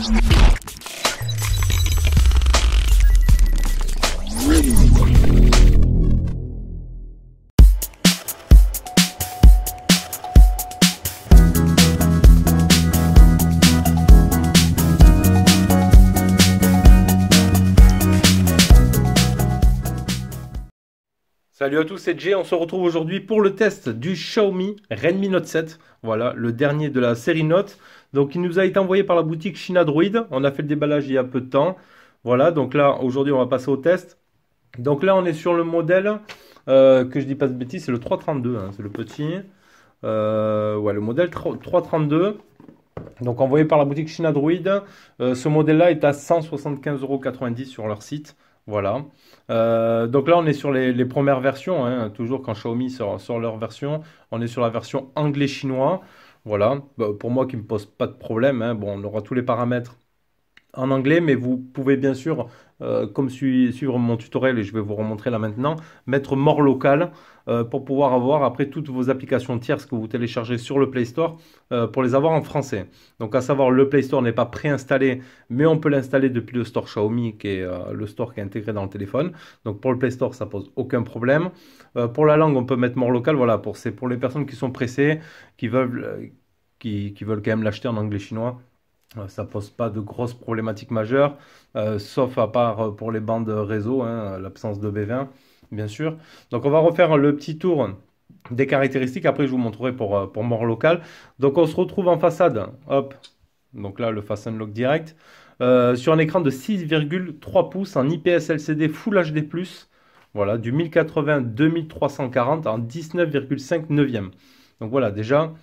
Salut à tous, c'est Jay, on se retrouve aujourd'hui pour le test du Xiaomi Redmi Note 7. Voilà, le dernier de la série Note. Donc il nous a été envoyé par la boutique China Droid. On a fait le déballage il y a peu de temps. Voilà, donc là aujourd'hui on va passer au test. Donc là on est sur le modèle, que je dis pas de bêtises, c'est le 332, hein, c'est le petit. Ouais, le modèle 332. Donc envoyé par la boutique China Droid. Ce modèle-là est à 175,90 € sur leur site. Voilà. Donc là, on est sur les premières versions, hein. Toujours quand Xiaomi sort leur version, on est sur la version anglais-chinois. Voilà. Bah, pour moi, qui ne me pose pas de problème, hein. Bon, on aura tous les paramètres en anglais, mais vous pouvez bien sûr, comme suivre mon tutoriel, et je vais vous remontrer là maintenant, mettre mort local pour pouvoir avoir après toutes vos applications tierces que vous téléchargez sur le Play Store pour les avoir en français. Donc à savoir, le Play Store n'est pas préinstallé, mais on peut l'installer depuis le store Xiaomi, qui est le store qui est intégré dans le téléphone. Donc pour le Play Store, ça pose aucun problème. Pour la langue, on peut mettre mort local. Voilà, c'est pour les personnes qui sont pressées, qui veulent quand même l'acheter en anglais-chinois. Ça pose pas de grosses problématiques majeures, sauf à part pour les bandes réseau, hein, l'absence de B20, bien sûr. Donc on va refaire le petit tour des caractéristiques, après je vous montrerai pour mort local. Donc on se retrouve en façade, hop, donc là le Fast Unlock direct, sur un écran de 6,3 pouces en IPS LCD Full HD+, voilà, du 1080-2340 en 19,5 neuvième. Donc voilà, déjà...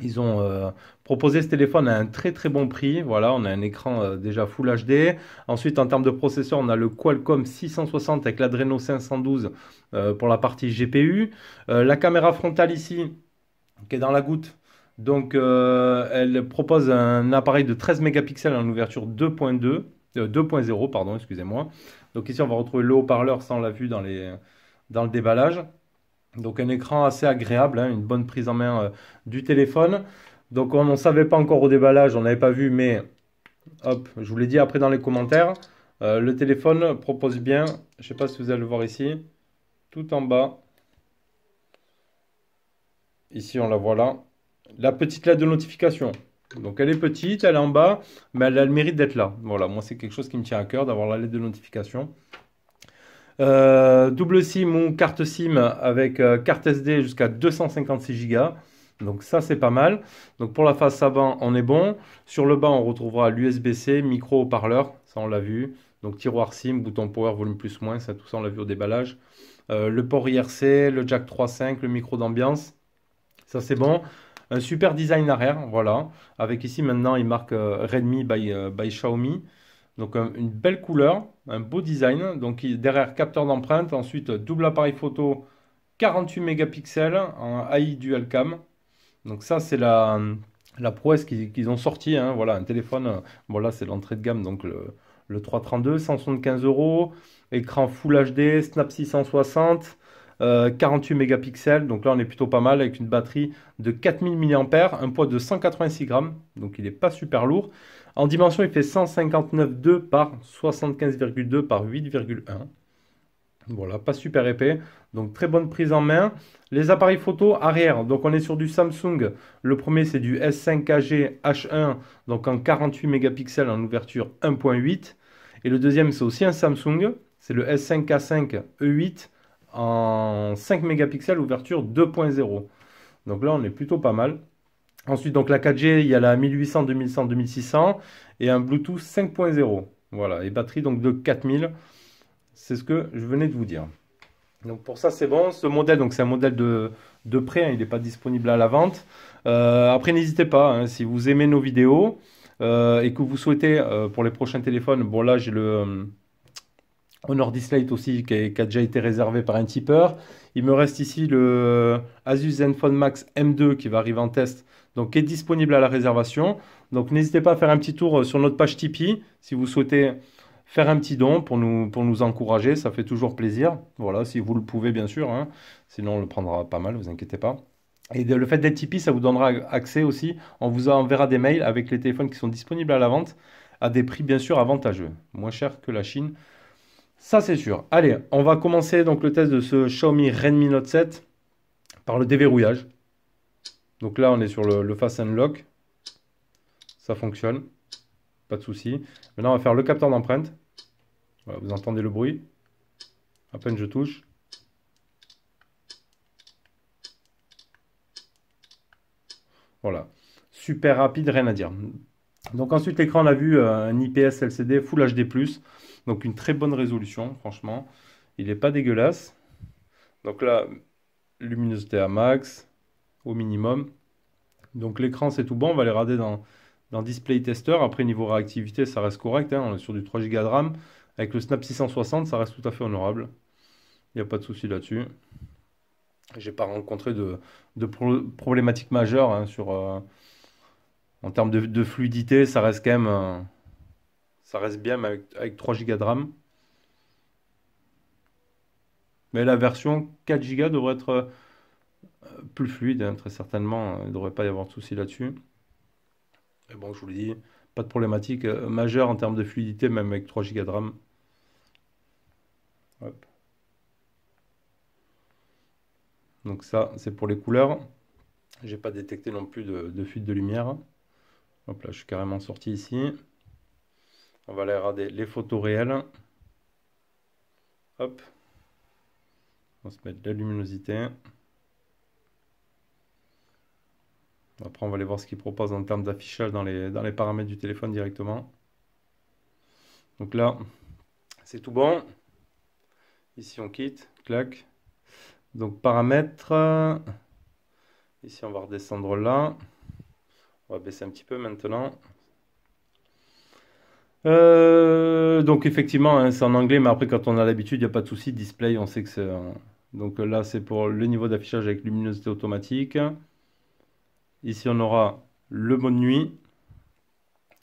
Ils ont proposé ce téléphone à un très très bon prix. Voilà, on a un écran déjà Full HD. Ensuite, en termes de processeur, on a le Qualcomm 660 avec l'Adreno 512 pour la partie GPU. La caméra frontale ici, qui est dans la goutte. Donc, elle propose un appareil de 13 mégapixels en ouverture 2.0, pardon, excusez-moi. Donc ici, on va retrouver le haut-parleur, ça on l'a vu dans le déballage. Donc un écran assez agréable, hein, une bonne prise en main du téléphone. Donc on n'en savait pas encore au déballage, on n'avait pas vu, mais hop, je vous l'ai dit après dans les commentaires. Le téléphone propose bien, je ne sais pas si vous allez le voir ici, tout en bas. Ici on la voit là. La petite lettre de notification. Donc elle est petite, elle est en bas, mais elle a le mérite d'être là. Voilà, moi c'est quelque chose qui me tient à cœur d'avoir la lettre de notification. Double SIM ou carte SIM avec carte SD jusqu'à 256 Go. Donc ça c'est pas mal. Donc pour la face avant on est bon. Sur le bas on retrouvera l'USB-C, micro haut-parleur, ça on l'a vu. Donc tiroir SIM, bouton power, volume plus moins, ça tout ça on l'a vu au déballage. Le port IRC, le jack 3.5, le micro d'ambiance, ça c'est bon. Un super design arrière, voilà. Avec ici maintenant il marque Redmi by Xiaomi. Donc une belle couleur, un beau design. Donc derrière capteur d'empreinte, ensuite double appareil photo 48 mégapixels en AI dual cam. Donc ça c'est la prouesse qu'ils ont sorti, hein. Voilà, un téléphone, bon là c'est l'entrée de gamme, donc le 332, 175 €, écran Full HD, Snap 660, 48 mégapixels. Donc là on est plutôt pas mal avec une batterie de 4000 mAh, un poids de 186 grammes, donc il n'est pas super lourd. En dimension, il fait 159,2 par 75,2 par 8,1. Voilà, pas super épais. Donc très bonne prise en main. Les appareils photo arrière. Donc on est sur du Samsung. Le premier c'est du S5KG H1. Donc en 48 mégapixels en ouverture 1.8. Et le deuxième c'est aussi un Samsung. C'est le S5K5 E8 en 5 mégapixels ouverture 2.0. Donc là on est plutôt pas mal. Ensuite, donc la 4G, il y a la 1800, 2100, 2600 et un Bluetooth 5.0. Voilà, et batterie donc de 4000. C'est ce que je venais de vous dire. Donc pour ça, c'est bon. Ce modèle, donc c'est un modèle de prêt, hein, il n'est pas disponible à la vente. Après, n'hésitez pas, hein, si vous aimez nos vidéos et que vous souhaitez pour les prochains téléphones, bon là j'ai le Honor D-Lite aussi qui a déjà été réservé par un tipeur. Il me reste ici le Asus Zenfone Max M2 qui va arriver en test, donc qui est disponible à la réservation. Donc n'hésitez pas à faire un petit tour sur notre page Tipeee si vous souhaitez faire un petit don pour nous encourager, ça fait toujours plaisir. Voilà, si vous le pouvez bien sûr, hein. Sinon on le prendra pas mal, vous inquiétez pas. Et le fait d'être Tipeee, ça vous donnera accès aussi, on vous enverra des mails avec les téléphones qui sont disponibles à la vente, à des prix bien sûr avantageux, moins cher que la Chine, ça c'est sûr. Allez, on va commencer donc le test de ce Xiaomi Redmi Note 7 par le déverrouillage. Donc là, on est sur le Fast Unlock, ça fonctionne, pas de souci. Maintenant, on va faire le capteur d'empreinte. Voilà, vous entendez le bruit, à peine je touche. Voilà, super rapide, rien à dire. Donc ensuite l'écran, on a vu un IPS LCD Full HD+, donc une très bonne résolution, franchement. Il n'est pas dégueulasse. Donc là, luminosité à max, au minimum. Donc l'écran, c'est tout bon, on va les regarder dans Display Tester. Après, niveau réactivité, ça reste correct, hein. On est sur du 3 Go de RAM. Avec le Snap 660, ça reste tout à fait honorable. Il n'y a pas de souci là-dessus. J'ai pas rencontré de problématiques majeures hein, en termes de fluidité, ça reste quand même ça reste bien mais avec 3 Go de RAM. Mais la version 4 Go devrait être plus fluide, hein, très certainement. Il ne devrait pas y avoir de souci là-dessus. Mais bon, je vous le dis, pas de problématique majeure en termes de fluidité, même avec 3 Go de RAM. Hop. Donc ça, c'est pour les couleurs. J'ai pas détecté non plus de fuite de lumière. Hop là, je suis carrément sorti ici. On va aller regarder les photos réelles. Hop. On va se mettre de la luminosité. Après, on va aller voir ce qu'il propose en termes d'affichage dans les paramètres du téléphone directement. Donc là, c'est tout bon. Ici, on quitte. Clac. Donc, paramètres. Ici, on va redescendre là. On va baisser un petit peu maintenant. Donc effectivement, hein, c'est en anglais, mais après quand on a l'habitude, il n'y a pas de souci. Display, on sait que c'est... Donc là, c'est pour le niveau d'affichage avec luminosité automatique. Ici, on aura le mode nuit,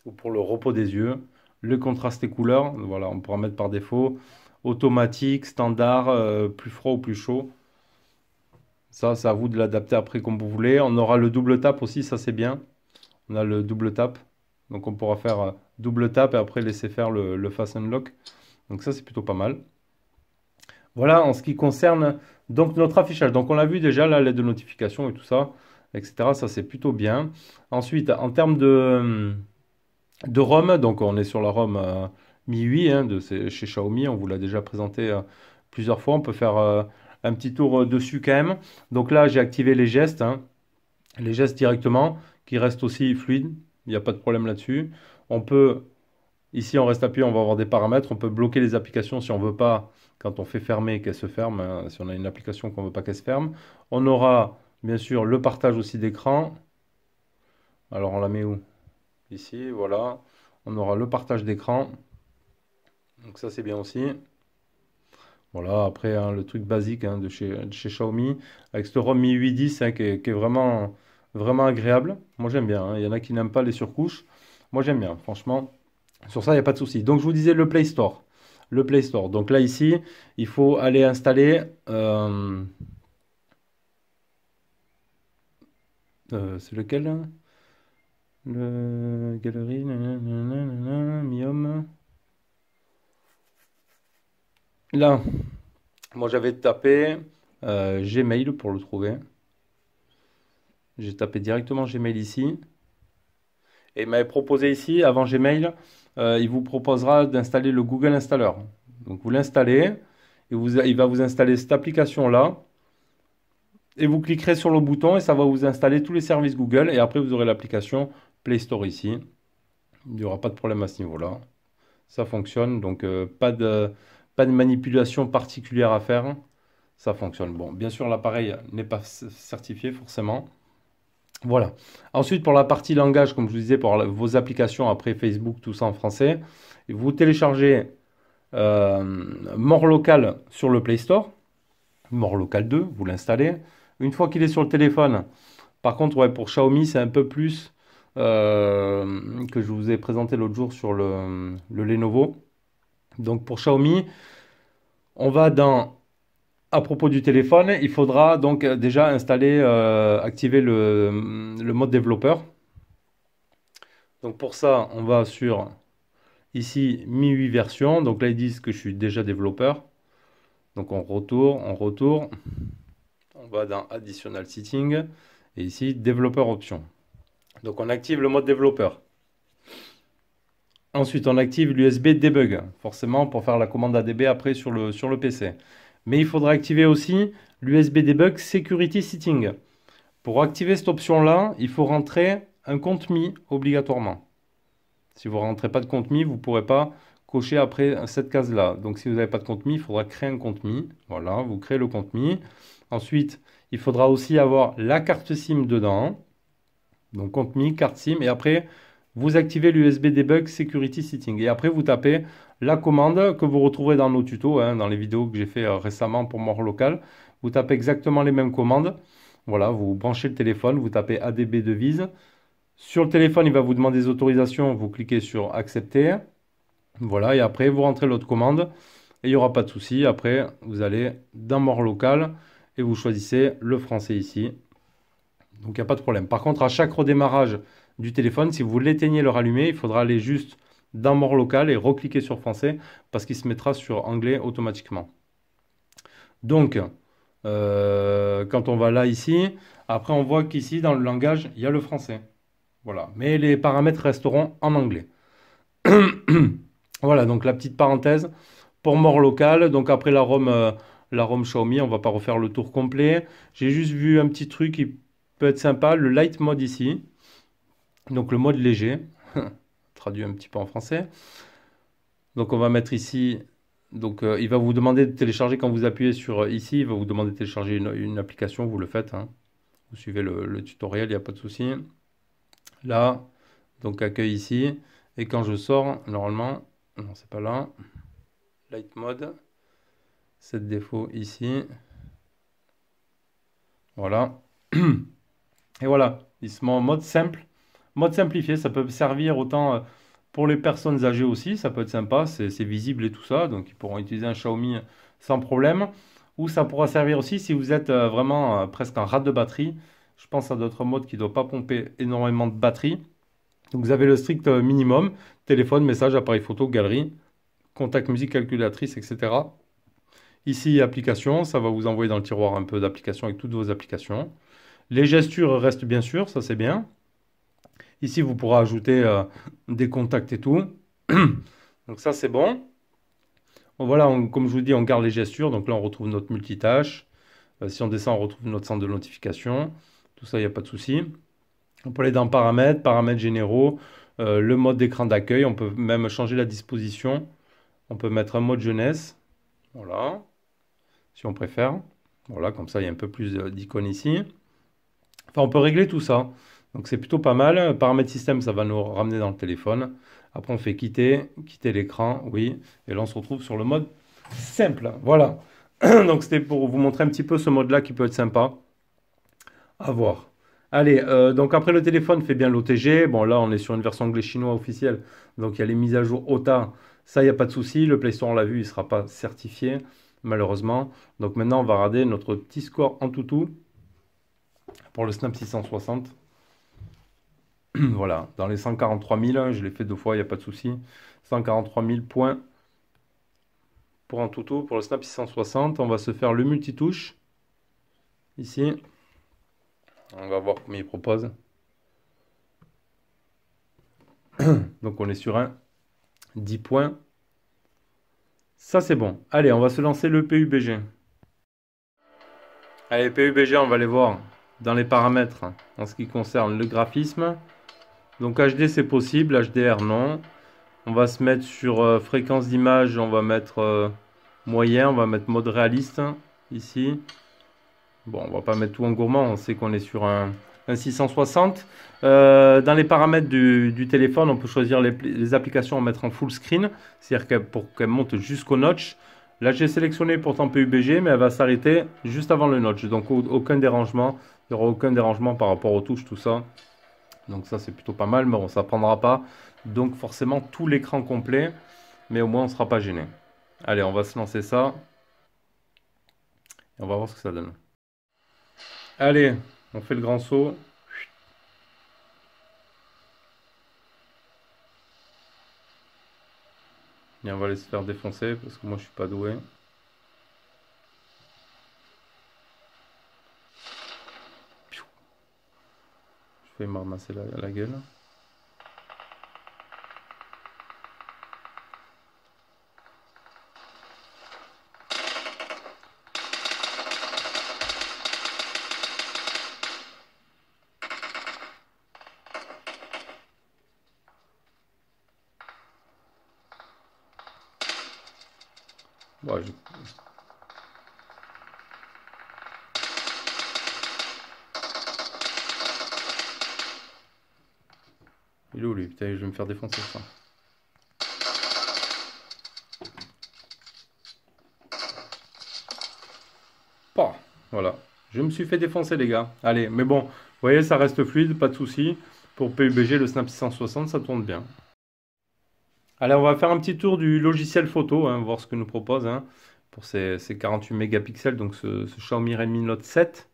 ou pour le repos des yeux. Le contraste des couleurs, voilà, on pourra mettre par défaut. Automatique, standard, plus froid ou plus chaud. Ça, c'est à vous de l'adapter après comme vous voulez. On aura le double tap aussi, ça c'est bien. On a le double tap. Donc on pourra faire double tap et après laisser faire le Fast Unlock. Donc ça c'est plutôt pas mal. Voilà en ce qui concerne donc notre affichage. Donc on l'a vu déjà, là, l'aide de notification et tout ça, etc. Ça c'est plutôt bien. Ensuite, en termes de ROM, donc on est sur la ROM Mi 8 hein, chez Xiaomi. On vous l'a déjà présenté plusieurs fois. On peut faire un petit tour dessus quand même. Donc là j'ai activé les gestes, hein, les gestes directement, qui restent aussi fluides. Il n'y a pas de problème là-dessus. On peut, ici on reste appuyé, on va avoir des paramètres. On peut bloquer les applications si on ne veut pas, quand on fait fermer, qu'elles se ferment. Hein, si on a une application qu'on ne veut pas qu'elle se ferme. On aura bien sûr le partage aussi d'écran. Alors on la met où? Ici, voilà. On aura le partage d'écran. Donc ça c'est bien aussi. Voilà, après hein, le truc basique hein, de chez Xiaomi, avec ce ROM Mi 810 hein, qui est vraiment, vraiment agréable. Moi j'aime bien, hein. Il y en a qui n'aiment pas les surcouches. Moi j'aime bien, franchement. Sur ça, il n'y a pas de souci. Donc je vous disais le Play Store. Le Play Store. Donc là ici, il faut aller installer... c'est lequel là? Le Galerie, Mium. Là, moi j'avais tapé Gmail pour le trouver. J'ai tapé directement Gmail ici. Et il m'avait proposé ici, avant Gmail, il vous proposera d'installer le Google Installer. Donc vous l'installez, et il va vous installer cette application-là. Et vous cliquerez sur le bouton et ça va vous installer tous les services Google. Et après, vous aurez l'application Play Store ici. Il n'y aura pas de problème à ce niveau-là. Ça fonctionne, donc pas de manipulation particulière à faire. Ça fonctionne. Bon, bien sûr, l'appareil n'est pas certifié forcément. Voilà. Ensuite, pour la partie langage, comme je vous disais, pour vos applications, après Facebook, tout ça en français, vous téléchargez More Local sur le Play Store. More Local 2, vous l'installez. Une fois qu'il est sur le téléphone, par contre, ouais, pour Xiaomi, c'est un peu plus que je vous ai présenté l'autre jour sur le Lenovo. Donc pour Xiaomi, on va à propos du téléphone, il faudra donc déjà installer, activer le mode développeur. Donc pour ça, on va sur Ici, Mi 8 version. Donc là, ils disent que je suis déjà développeur. Donc on retourne. On va dans Additional Setting. Et ici, développeur option. Donc on active le mode développeur. Ensuite, on active l'USB debug, forcément pour faire la commande ADB après sur le PC. Mais il faudra activer aussi l'USB debug Security Setting. Pour activer cette option-là, il faut rentrer un compte Mi obligatoirement. Si vous ne rentrez pas de compte Mi, vous ne pourrez pas cocher après cette case-là. Donc si vous n'avez pas de compte Mi, il faudra créer un compte Mi. Voilà, vous créez le compte Mi. Ensuite, il faudra aussi avoir la carte SIM dedans. Donc compte Mi, carte SIM. Et après, vous activez l'USB Debug Security Setting. Et après, vous tapez la commande que vous retrouverez dans nos tutos, hein, dans les vidéos que j'ai fait récemment pour More Local. Vous tapez exactement les mêmes commandes. Voilà, vous branchez le téléphone, vous tapez ADB devise. Sur le téléphone, il va vous demander des autorisations. Vous cliquez sur Accepter. Voilà, et après, vous rentrez l'autre commande. Et il n'y aura pas de souci. Après, vous allez dans More Local et vous choisissez le français ici. Donc, il n'y a pas de problème. Par contre, à chaque redémarrage du téléphone, si vous l'éteignez, le rallumer, il faudra aller juste dans More Local et recliquer sur français parce qu'il se mettra sur anglais automatiquement. Donc, quand on va là, ici, après, on voit qu'ici, dans le langage, il y a le français. Voilà. Mais les paramètres resteront en anglais. Voilà, donc la petite parenthèse pour More Local. Donc, après la ROM Xiaomi, on ne va pas refaire le tour complet. J'ai juste vu un petit truc qui peut être sympa, le Light Mode ici. Donc, le mode léger. Traduit un petit peu en français. Donc, on va mettre ici. Donc, il va vous demander de télécharger quand vous appuyez sur ici. Il va vous demander de télécharger une application. Vous le faites, hein. Vous suivez le tutoriel, il n'y a pas de souci. Là, donc accueil ici. Et quand je sors, normalement, non, c'est pas là. Light Mode. 7 défauts ici. Voilà. Et voilà, il se met en mode simple. Mode simplifié, ça peut servir autant pour les personnes âgées aussi, ça peut être sympa, c'est visible et tout ça, donc ils pourront utiliser un Xiaomi sans problème. Ou ça pourra servir aussi si vous êtes vraiment presque en rate de batterie. Je pense à d'autres modes qui ne doivent pas pomper énormément de batterie. Donc vous avez le strict minimum, téléphone, message, appareil photo, galerie, contact musique, calculatrice, etc. Ici, applications, ça va vous envoyer dans le tiroir un peu d'applications avec toutes vos applications. Les gestures restent bien sûr, ça c'est bien. Ici, vous pourrez ajouter des contacts et tout. Donc ça, c'est bon. Bon, voilà, comme je vous dis, on garde les gestures. Donc là, on retrouve notre multitâche. Si on descend, on retrouve notre centre de notification. Tout ça, il n'y a pas de souci. On peut aller dans paramètres, paramètres généraux, le mode d'écran d'accueil. On peut même changer la disposition. On peut mettre un mode jeunesse. Voilà, si on préfère. Voilà, comme ça, il y a un peu plus d'icônes ici. Enfin, on peut régler tout ça. Donc, c'est plutôt pas mal. Paramètres système, ça va nous ramener dans le téléphone. Après, on fait quitter l'écran, oui. Et là, on se retrouve sur le mode simple. Voilà. Donc, c'était pour vous montrer un petit peu ce mode-là qui peut être sympa à voir. Allez, donc après le téléphone fait bien l'OTG. Bon, là, on est sur une version anglais-chinois officielle. Donc, il y a les mises à jour OTA. Ça, il n'y a pas de souci. Le Play Store, on l'a vu, il ne sera pas certifié, malheureusement. Donc, maintenant, on va regarder notre petit score en tout pour le Snap 660. Voilà, dans les 143 000, je l'ai fait 2 fois, il n'y a pas de souci. 143 000 points pour un toutou. Pour le Snap 660, on va se faire le multitouche. Ici, on va voir combien il propose. Donc on est sur un 10 points. Ça c'est bon. Allez, on va se lancer le PUBG. Allez, PUBG, on va aller voir dans les paramètres en ce qui concerne le graphisme. Donc HD c'est possible, HDR non. On va se mettre sur fréquence d'image, on va mettre moyen, on va mettre mode réaliste ici. Bon, on va pas mettre tout en gourmand, on sait qu'on est sur un 660. Dans les paramètres du téléphone, on peut choisir les applications à mettre en full screen, c'est-à-dire pour qu'elles montent jusqu'au notch. Là, j'ai sélectionné pourtant PUBG, mais elle va s'arrêter juste avant le notch, donc aucun dérangement. Il n'y aura aucun dérangement par rapport aux touches, tout ça. Donc ça, c'est plutôt pas mal, mais bon, ça ne prendra pas. Donc forcément, tout l'écran complet, mais au moins, on ne sera pas gêné. Allez, on va se lancer ça. Et on va voir ce que ça donne. Allez, on fait le grand saut. Et on va aller se faire défoncer parce que moi je suis pas doué. Piou. Je vais me ramasser la gueule. Ouais, il est où lui? Putain, je vais me faire défoncer ça. Pah, voilà. Je me suis fait défoncer les gars. Allez, mais bon, vous voyez, ça reste fluide, pas de souci. Pour PUBG, le Snap 660, ça tourne bien. Allez, on va faire un petit tour du logiciel photo, hein, voir ce que nous propose hein, pour ces 48 mégapixels, donc ce Xiaomi Redmi Note 7.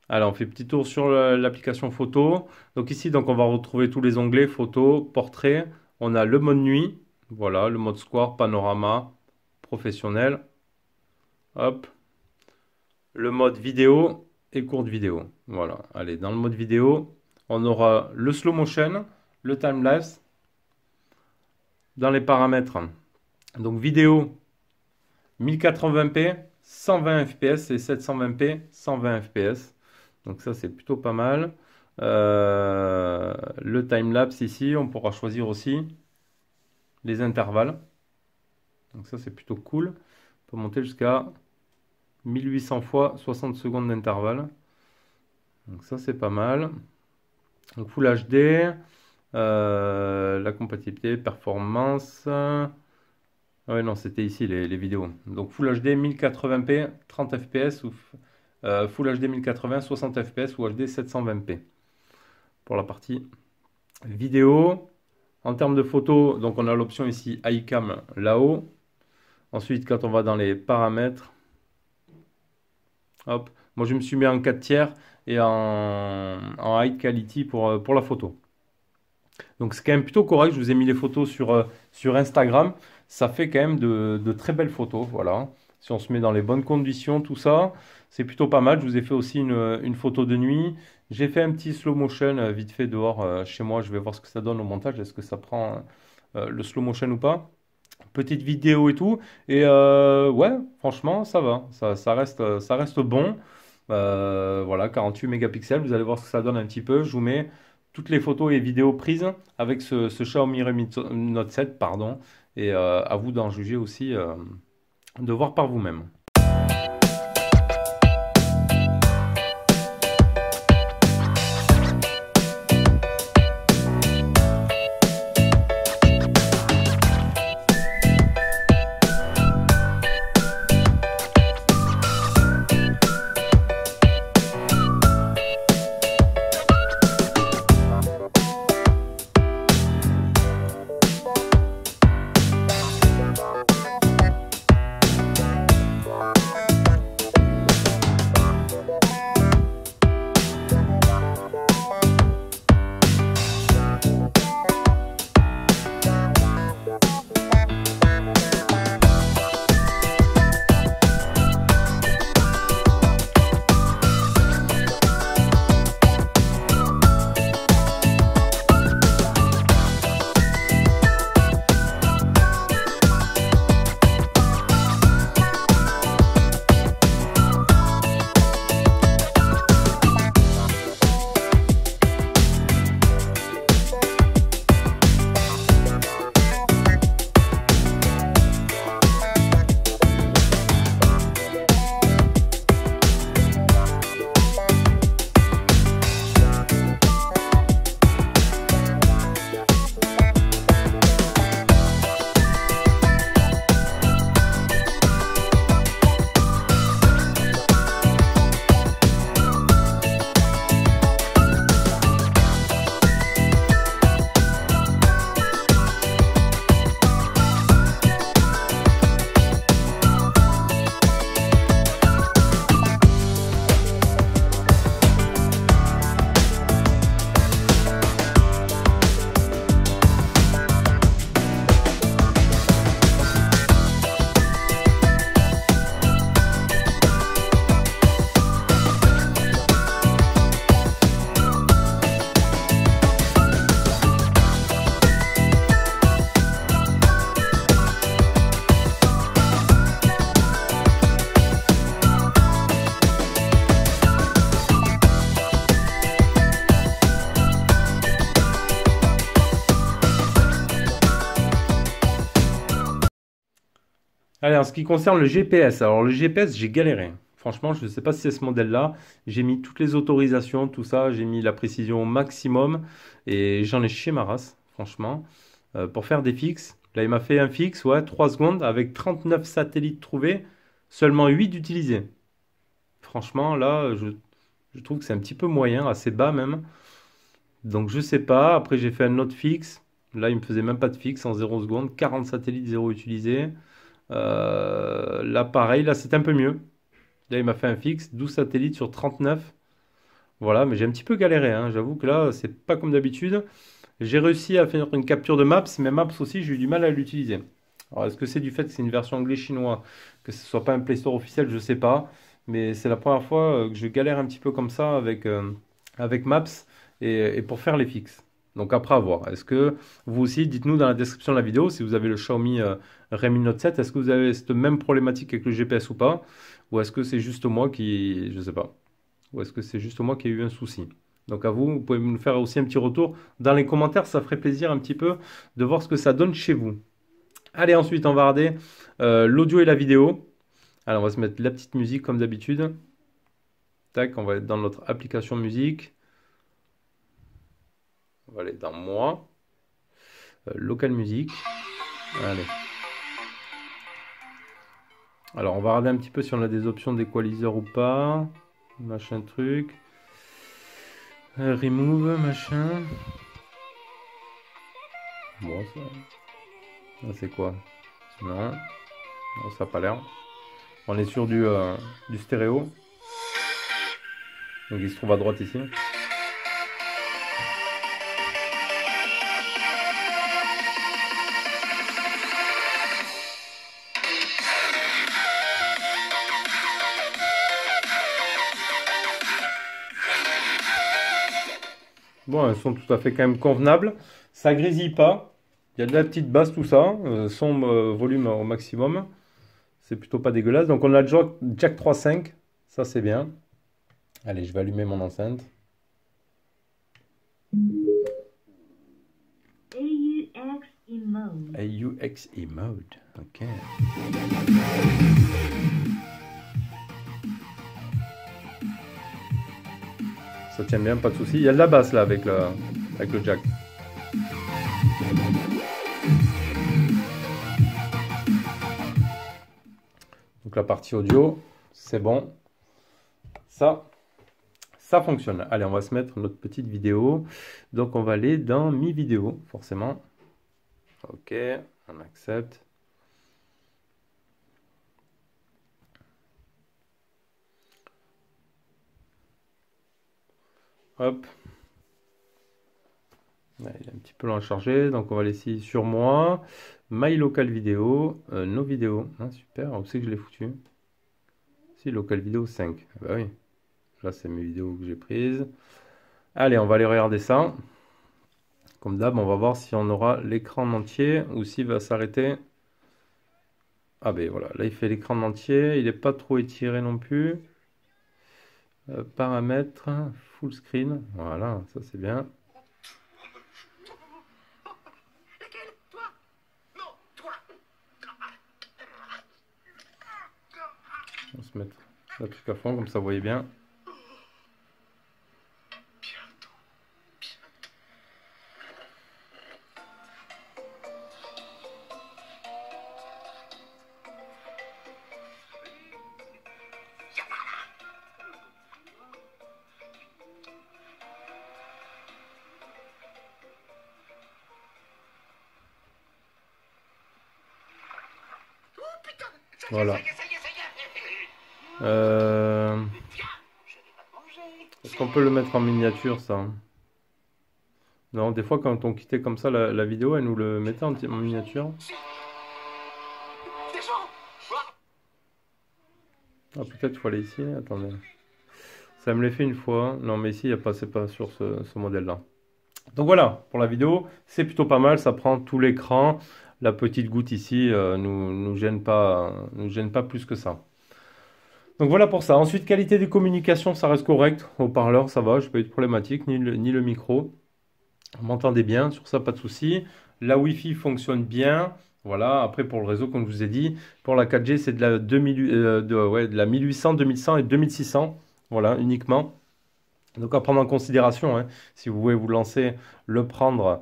Alors, on fait petit tour sur l'application photo. Donc ici, donc, on va retrouver tous les onglets photo, portrait. On a le mode nuit, voilà, le mode square, panorama, professionnel. Hop. Le mode vidéo et courte vidéo. Voilà, allez, dans le mode vidéo, on aura le slow motion, le time-lapse. Dans les paramètres, donc vidéo 1080p, 120 fps et 720p, 120 fps. Donc ça c'est plutôt pas mal. Le time-lapse ici, on pourra choisir aussi les intervalles. Donc ça c'est plutôt cool. On peut monter jusqu'à 1800 fois 60 secondes d'intervalle. Donc ça c'est pas mal. Donc Full HD, la compatibilité, performance. Ouais, non, c'était ici les vidéos. Donc Full HD 1080p, 30 fps ou Full HD 1080, 60 fps ou HD 720p pour la partie vidéo. En termes de photos, donc on a l'option ici iCam là-haut. Ensuite, quand on va dans les paramètres, hop, moi je me suis mis en 4 tiers et en high quality pour la photo. Donc c'est quand même plutôt correct. Je vous ai mis les photos sur Instagram. Ça fait quand même de très belles photos. Voilà. Si on se met dans les bonnes conditions, tout ça, c'est plutôt pas mal. Je vous ai fait aussi une photo de nuit. J'ai fait un petit slow motion vite fait dehors chez moi. Je vais voir ce que ça donne au montage. Est-ce que ça prend le slow motion ou pas? Petite vidéo et tout. Et ouais, franchement, ça va. Ça reste bon. Voilà, 48 mégapixels. Vous allez voir ce que ça donne un petit peu. Je vous mets toutes les photos et vidéos prises avec ce Xiaomi Redmi Note 7, pardon. Et à vous d'en juger aussi, de voir par vous-même. Allez, en ce qui concerne le GPS, alors le GPS, j'ai galéré. Franchement, je ne sais pas si c'est ce modèle-là. J'ai mis toutes les autorisations, tout ça. J'ai mis la précision au maximum. Et j'en ai chié ma race, franchement. Pour faire des fixes. Là, il m'a fait un fixe, ouais, 3 secondes, avec 39 satellites trouvés, seulement 8 utilisés. Franchement, là, je trouve que c'est un petit peu moyen, assez bas même. Donc, je sais pas. Après, j'ai fait un autre fixe. Là, il me faisait même pas de fixe en 0 secondes. 40 satellites, 0 utilisés. Là, pareil, là, c'est un peu mieux. Là, il m'a fait un fixe, 12 satellites sur 39. Voilà, mais j'ai un petit peu galéré, hein. J'avoue que là, c'est pas comme d'habitude. J'ai réussi à faire une capture de Maps, mais Maps aussi, j'ai eu du mal à l'utiliser. Alors, est-ce que c'est du fait que c'est une version anglais-chinois, que ce soit pas un Play Store officiel, je sais pas. Mais c'est la première fois que je galère un petit peu comme ça avec Maps et pour faire les fixes. Donc après à voir. Est-ce que vous aussi, dites-nous dans la description de la vidéo si vous avez le Xiaomi Redmi Note 7, est-ce que vous avez cette même problématique avec le GPS ou pas? Ou est-ce que c'est juste moi qui, je sais pas. Ou est-ce que c'est juste moi qui ai eu un souci? Donc à vous, vous pouvez nous faire aussi un petit retour dans les commentaires, ça ferait plaisir un petit peu de voir ce que ça donne chez vous. Allez, ensuite on va regarder l'audio et la vidéo. Alors on va se mettre la petite musique comme d'habitude. Tac, on va être dans notre application musique. On va aller dans moi. Local musique. Allez. Alors on va regarder un petit peu si on a des options d'équaliseur ou pas. Machin truc. Remove, machin. Bon, ça c'est quoi? Non. Non, ça n'a pas l'air. On est sur du stéréo. Donc il se trouve à droite ici. Bon, elles sont tout à fait quand même convenables. Ça grésille pas. Il y a de la petite basse, tout ça. Son volume au maximum. C'est plutôt pas dégueulasse. Donc on a le Jack 3.5. Ça c'est bien. Allez, je vais allumer mon enceinte. AUX mode. AUX mode. Ok. Ça tient bien, pas de souci. Il y a de la basse là avec le jack. Donc la partie audio, c'est bon. Ça fonctionne. Allez, on va se mettre notre petite vidéo. Donc on va aller dans Mi Vidéo, forcément. Ok, on accepte. Hop. Il est un petit peu long à charger, donc on va laisser sur moi. My Local Vidéo, nos vidéos. Ah, super, où c'est que je l'ai foutu? Si, Local Vidéo 5. Ah bah oui, là c'est mes vidéos que j'ai prises. Allez, on va aller regarder ça. Comme d'hab, on va voir si on aura l'écran en entier ou s'il va s'arrêter. Ah ben voilà, là il fait l'écran en entier, il n'est pas trop étiré non plus. Paramètres, full screen, voilà, ça c'est bien. On va se mettre le truc à fond, comme ça vous voyez bien. Voilà. Est-ce qu'on peut le mettre en miniature, ça? Non, des fois, quand on quittait comme ça la vidéo, elle nous le mettait en miniature. Ah, peut-être qu'il faut aller ici. Attendez. Ça me l'a fait une fois. Non, mais ici, c'est pas sur ce modèle-là. Donc voilà, pour la vidéo, c'est plutôt pas mal. Ça prend tout l'écran. La petite goutte ici nous gêne pas plus que ça. Donc voilà pour ça. Ensuite, qualité de communication, ça reste correct. Haut-parleur, ça va, je n'ai pas eu de problématique, ni le micro. Vous m'entendez bien, sur ça, pas de souci. La Wi-Fi fonctionne bien. Voilà, après pour le réseau, comme je vous ai dit, pour la 4G, c'est de la 2000, ouais, de la 1800, 2100 et 2600. Voilà, uniquement. Donc à prendre en considération, hein, si vous voulez vous lancer, le prendre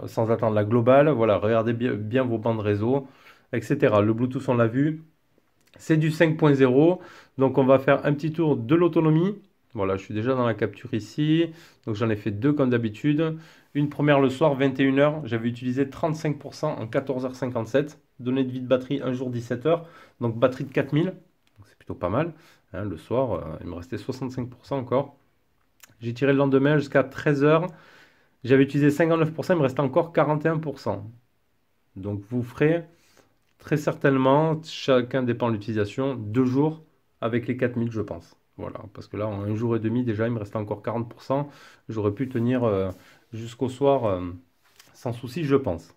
sans attendre la globale. Voilà, regardez bien vos bandes réseau, etc. Le Bluetooth, on l'a vu, c'est du 5.0. Donc on va faire un petit tour de l'autonomie. Voilà, je suis déjà dans la capture ici. Donc j'en ai fait deux comme d'habitude. Une première le soir, 21 heures. J'avais utilisé 35% en 14h57. Données de vie de batterie, un jour 17 heures. Donc batterie de 4000. Donc c'est plutôt pas mal. Hein, le soir, il me restait 65% encore. J'ai tiré le lendemain jusqu'à 13 heures. J'avais utilisé 59%, il me restait encore 41%. Donc vous ferez très certainement, chacun dépend de l'utilisation, 2 jours avec les 4000, je pense. Voilà, parce que là, en un jour et demi, déjà, il me restait encore 40%. J'aurais pu tenir jusqu'au soir sans souci, je pense.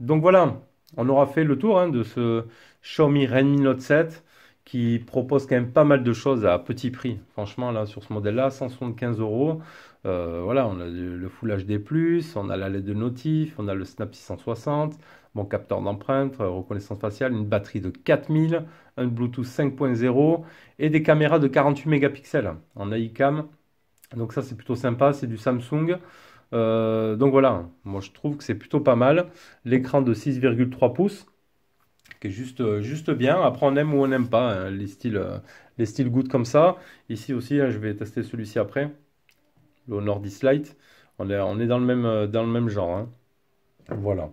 Donc voilà, on aura fait le tour, hein, de ce Xiaomi Redmi Note 7 qui propose quand même pas mal de choses à petit prix. Franchement, là, sur ce modèle-là, 175 euros. Voilà, on a le Full HD+, on a la LED de notif, on a le Snap 660, bon capteur d'empreinte, reconnaissance faciale, une batterie de 4000, un Bluetooth 5.0 et des caméras de 48 mégapixels en iCam. Donc ça, c'est plutôt sympa, c'est du Samsung. Donc voilà, moi je trouve que c'est plutôt pas mal. L'écran de 6,3 pouces, qui est juste bien. Après, on aime ou on n'aime pas, hein, les styles good comme ça. Ici aussi, hein, je vais tester celui-ci après, le Honor 10 Lite. On est dans le même genre, hein. Voilà.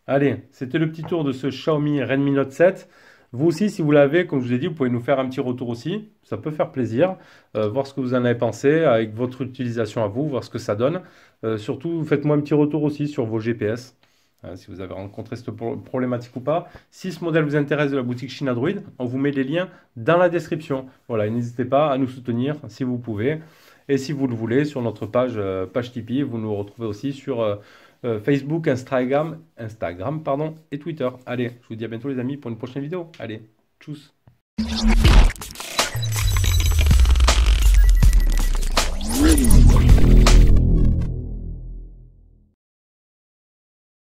Allez, c'était le petit tour de ce Xiaomi Redmi Note 7. Vous aussi, si vous l'avez, comme je vous ai dit, vous pouvez nous faire un petit retour aussi. Ça peut faire plaisir. Voir ce que vous en avez pensé avec votre utilisation à vous, voir ce que ça donne. Surtout, faites-moi un petit retour aussi sur vos GPS. Si vous avez rencontré cette problématique ou pas. Si ce modèle vous intéresse de la boutique China Droid, on vous met les liens dans la description. Voilà, et n'hésitez pas à nous soutenir si vous pouvez. Et si vous le voulez, sur notre page Tipeee, vous nous retrouvez aussi sur Facebook, Instagram, pardon, et Twitter. Allez, je vous dis à bientôt les amis pour une prochaine vidéo. Allez, tchuss!